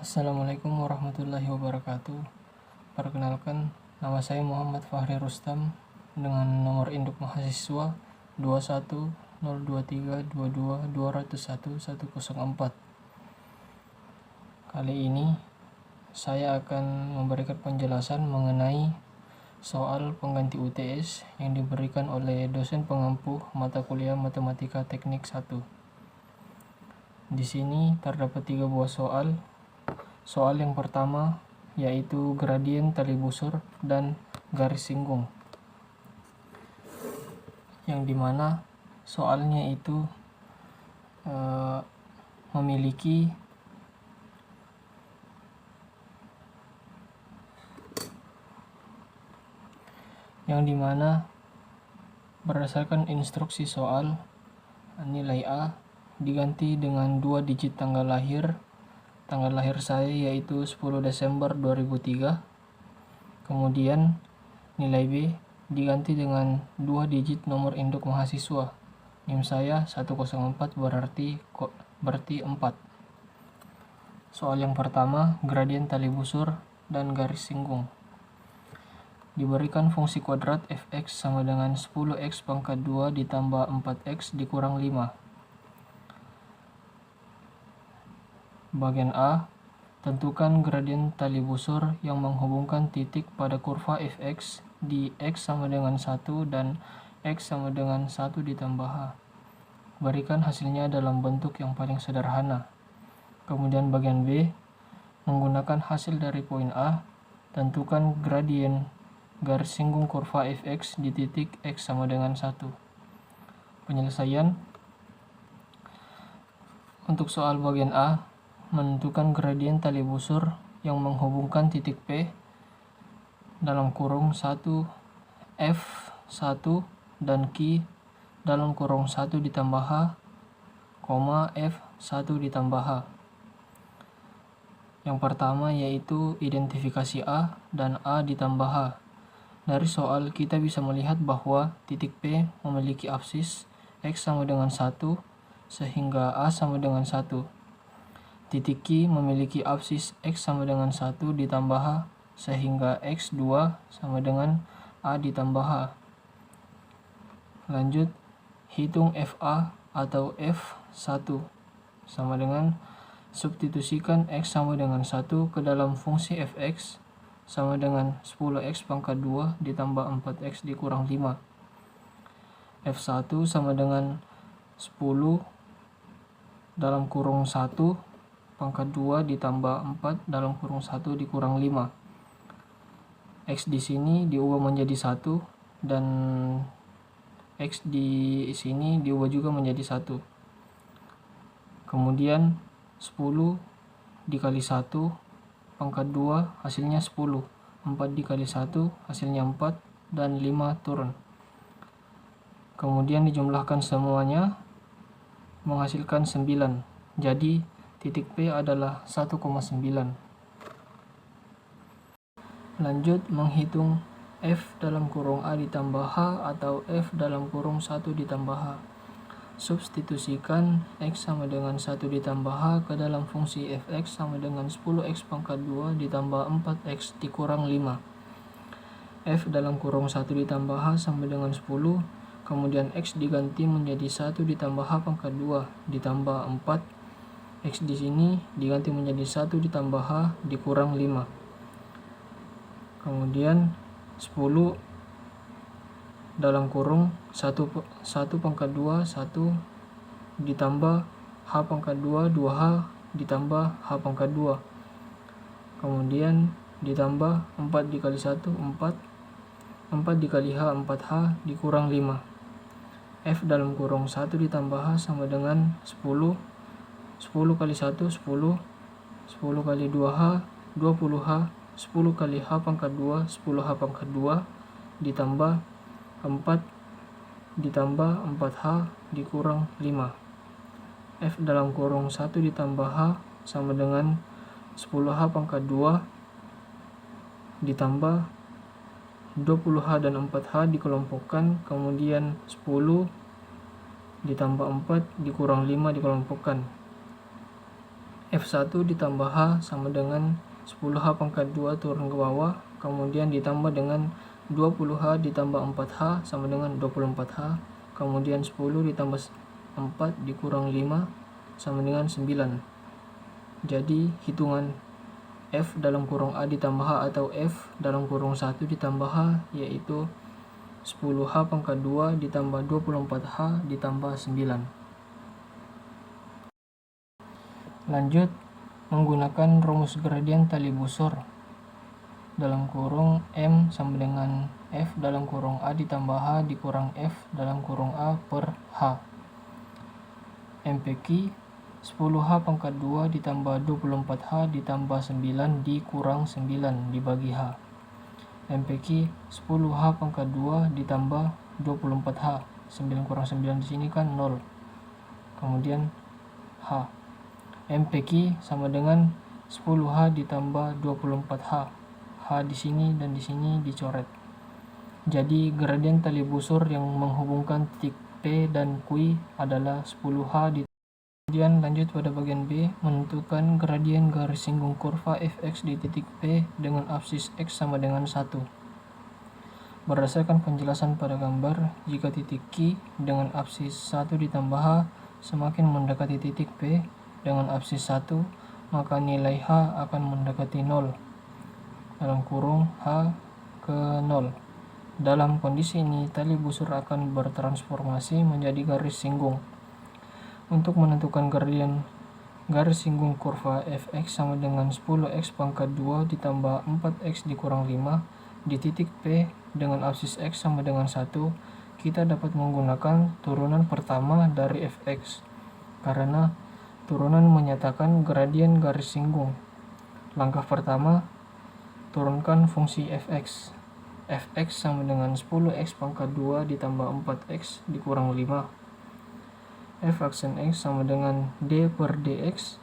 Assalamualaikum warahmatullahi wabarakatuh. Perkenalkan, nama saya Muhammad Fahri Rustam dengan nomor induk mahasiswa 2102322210104. Kali ini saya akan memberikan penjelasan mengenai soal pengganti UTS yang diberikan oleh dosen pengampu mata kuliah Matematika Teknik 1. Di sini terdapat 3 buah soal. Soal yang pertama yaitu gradien tali busur dan garis singgung, yang dimana soalnya itu memiliki berdasarkan instruksi soal, nilai A diganti dengan 2 digit tanggal lahir. Tanggal lahir saya yaitu 10 Desember 2003. Kemudian nilai B diganti dengan 2 digit nomor induk mahasiswa. NIM saya 104 berarti 4. Soal yang pertama, gradien tali busur dan garis singgung. Diberikan fungsi kuadrat fx sama dengan 10x pangkat 2 ditambah 4x dikurang 5. Bagian A, tentukan gradien tali busur yang menghubungkan titik pada kurva fx di x sama dengan 1 dan x sama dengan 1 ditambah h. Berikan hasilnya dalam bentuk yang paling sederhana. Kemudian bagian B, menggunakan hasil dari poin A, tentukan gradien garis singgung kurva fx di titik x sama dengan 1. Penyelesaian untuk soal bagian A, menentukan gradien tali busur yang menghubungkan titik P dalam kurung 1 F1 dan Q dalam kurung 1 ditambah H, F1 ditambah H. Yang pertama yaitu identifikasi A dan A ditambah H. Dari soal kita bisa melihat bahwa titik P memiliki apsis X sama dengan 1 sehingga A sama dengan 1. Titik Q memiliki apsis X sama dengan 1 ditambah H sehingga X2 sama dengan A ditambah H. Lanjut, hitung FA atau F1 sama dengan substitusikan X sama dengan 1 ke dalam fungsi Fx sama dengan 10x pangkat 2 ditambah 4x dikurang 5. F1 sama dengan 10 dalam kurung 1 pangkat 2 ditambah 4 dalam kurung 1 dikurang 5. X di sini diubah menjadi 1 dan X di sini diubah juga menjadi 1. Kemudian 10 dikali 1 pangkat 2 hasilnya 10. 4 dikali 1 hasilnya 4 dan 5 turun. Kemudian dijumlahkan semuanya menghasilkan 9. Jadi titik P adalah 1,9. Lanjut menghitung F dalam kurung A ditambah H atau F dalam kurung 1 ditambah H. Substitusikan X sama dengan 1 ditambah H ke dalam fungsi Fx sama dengan 10x pangkat 2 ditambah 4x dikurang 5. F dalam kurung 1 ditambah H sama dengan 10, kemudian X diganti menjadi 1 ditambah H pangkat 2 ditambah 4. X di sini diganti menjadi 1 ditambah H dikurang 5. Kemudian 10 dalam kurung 1 pangkat 2 1 ditambah H pangkat 2 2H ditambah H pangkat 2. Kemudian ditambah 4 dikali 1 4 dikali H 4H dikurang 5. F dalam kurung 1 ditambah H sama dengan 10 kali 1 10 kali 2H 20H 10 kali H pangkat 2 10H pangkat 2 ditambah 4 ditambah 4H dikurang 5. F dalam kurung 1 ditambah H sama dengan 10H pangkat 2 ditambah 20H dan 4H dikelompokkan, kemudian 10 ditambah 4 dikurang 5 dikelompokkan. F1 ditambah H sama dengan 10H pangkat 2 turun ke bawah, kemudian ditambah dengan 20H ditambah 4H sama dengan 24H, kemudian 10 ditambah 4 dikurang 5 sama dengan 9. Jadi hitungan F dalam kurung A ditambah H atau F dalam kurung 1 ditambah H yaitu 10H pangkat 2 ditambah 24H ditambah 9. Lanjut, menggunakan rumus gradien tali busur dalam kurung M sama dengan F dalam kurung A ditambah H dikurang F dalam kurung A per H. MPQ 10H pangkat 2 ditambah 24H ditambah 9 dikurang 9 dibagi H. MPQ 10H pangkat 2 ditambah 24H. 9 kurang 9 di sini kan 0. Kemudian H. MPQ sama dengan 10H ditambah 24H. H di sini dan di sini dicoret. Jadi gradien tali busur yang menghubungkan titik P dan Q adalah 10H. Kemudian lanjut pada bagian B, menentukan gradien garis singgung kurva fx di titik P dengan absis x sama dengan 1. Berdasarkan penjelasan pada gambar, jika titik Q dengan absis 1 ditambah H semakin mendekati titik P dengan absis 1, maka nilai H akan mendekati 0, dalam kurung H ke 0. Dalam kondisi ini, tali busur akan bertransformasi menjadi garis singgung. Untuk menentukan gradien garis singgung kurva fx sama dengan 10x pangkat 2 ditambah 4x dikurang 5 di titik P dengan absis x sama dengan 1, kita dapat menggunakan turunan pertama dari fx, karena turunan menyatakan gradien garis singgung. Langkah pertama, turunkan fungsi fx. Fx sama dengan 10x pangkat 2 ditambah 4x dikurang 5. F aksen X sama dengan D per dx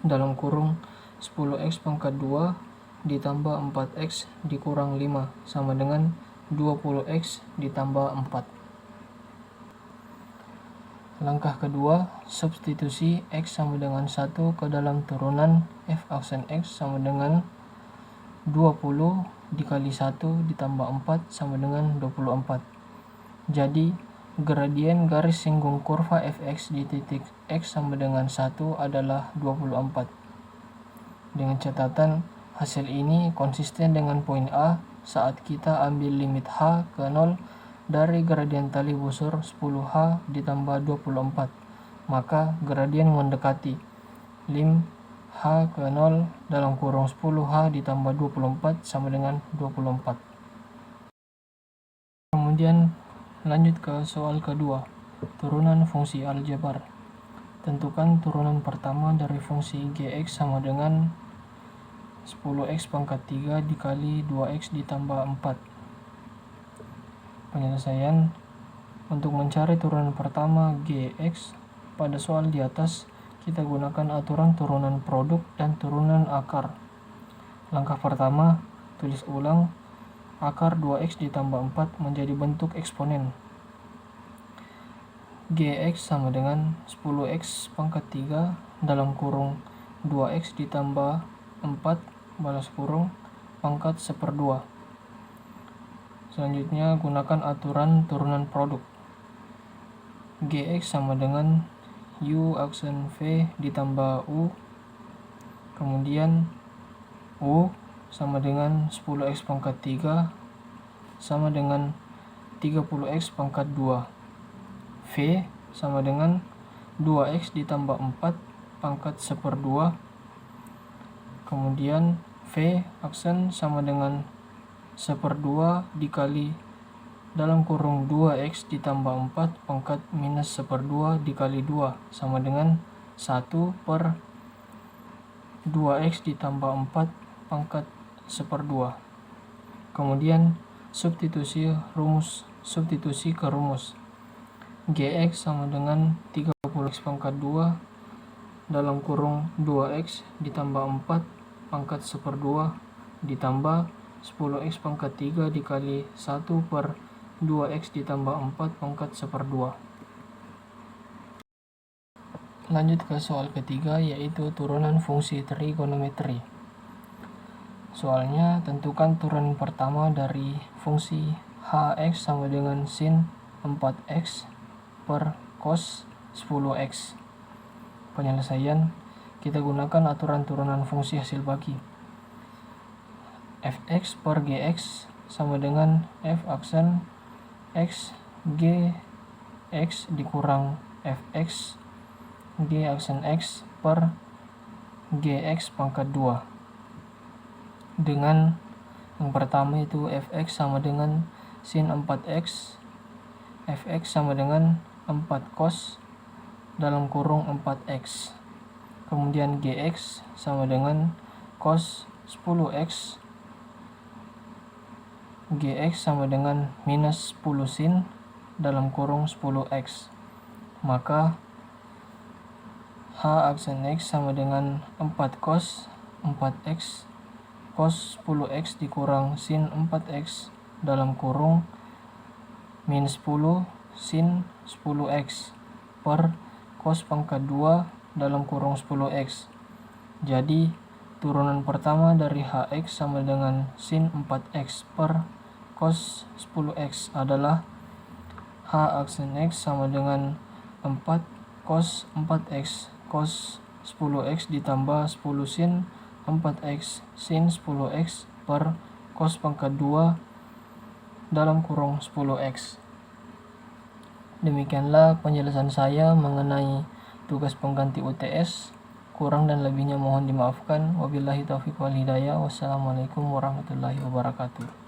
dalam kurung 10x pangkat 2 ditambah 4x dikurang 5 sama dengan 20x ditambah 4. Langkah kedua, substitusi X sama dengan 1 ke dalam turunan F aksen X sama dengan 20 dikali 1 ditambah 4 sama dengan 24. Jadi gradien garis singgung kurva fx di titik x sama dengan 1 adalah 24. Dengan catatan, hasil ini konsisten dengan poin A saat kita ambil limit H ke 0 dari gradien tali busur 10H ditambah 24. Maka gradien mendekati lim H ke 0 dalam kurung 10H ditambah 24 sama dengan 24. Kemudian lanjut ke soal kedua, turunan fungsi aljabar. Tentukan turunan pertama dari fungsi gx sama dengan 10x pangkat 3 dikali 2x ditambah 4. Penyelesaian, untuk mencari turunan pertama gx pada soal di atas, kita gunakan aturan turunan produk dan turunan akar. Langkah pertama, tulis ulang akar 2x ditambah 4 menjadi bentuk eksponen. Gx sama dengan 10x pangkat 3 dalam kurung 2x ditambah 4 balas kurung pangkat 1/2. Selanjutnya gunakan aturan turunan produk. Gx sama dengan U aksen V ditambah U, kemudian U sama dengan 10x pangkat 3 sama dengan 30x pangkat 2. V sama dengan 2x ditambah 4 pangkat 1/2. Kemudian V aksen sama dengan 1/2 dikali dalam kurung 2x ditambah 4 pangkat minus 1/2 dikali 2 sama dengan 1 per 2x ditambah 4 pangkat 1/2. Kemudian substitusi ke rumus. Gx sama dengan 30x pangkat 2 dalam kurung 2x ditambah 4 pangkat 1/2 ditambah 10x pangkat 3 dikali 1 per 2x ditambah 4 pangkat 1/2. lanjut ke soal ketiga, yaitu turunan fungsi trigonometri. Soalnya, tentukan turunan pertama dari fungsi hx sama dengan sin 4x per cos 10x. Penyelesaian, kita gunakan aturan turunan fungsi hasil bagi. Fx per gx sama dengan f aksen x gx dikurang fx g aksen x per gx pangkat 2. Dengan yang pertama itu fx sama dengan sin 4x, fx sama dengan 4 cos dalam kurung 4x. Kemudian gx sama dengan cos 10x, gx sama dengan minus 10 sin dalam kurung 10x. Maka h aksen x sama dengan 4 cos 4x cos 10x dikurang sin 4x dalam kurung min 10 sin 10x per cos pangkat 2 dalam kurung 10x. Jadi turunan pertama dari hx sama dengan sin 4x per cos 10x adalah h aksen x sama dengan 4 cos 4x cos 10x ditambah 10 sin 4x sin 10x per cos pangkat 2 dalam kurung 10x. Demikianlah penjelasan saya mengenai tugas pengganti UTS. Kurang dan lebihnya mohon dimaafkan. Wabillahi taufiq wal hidayah. Wassalamualaikum warahmatullahi wabarakatuh.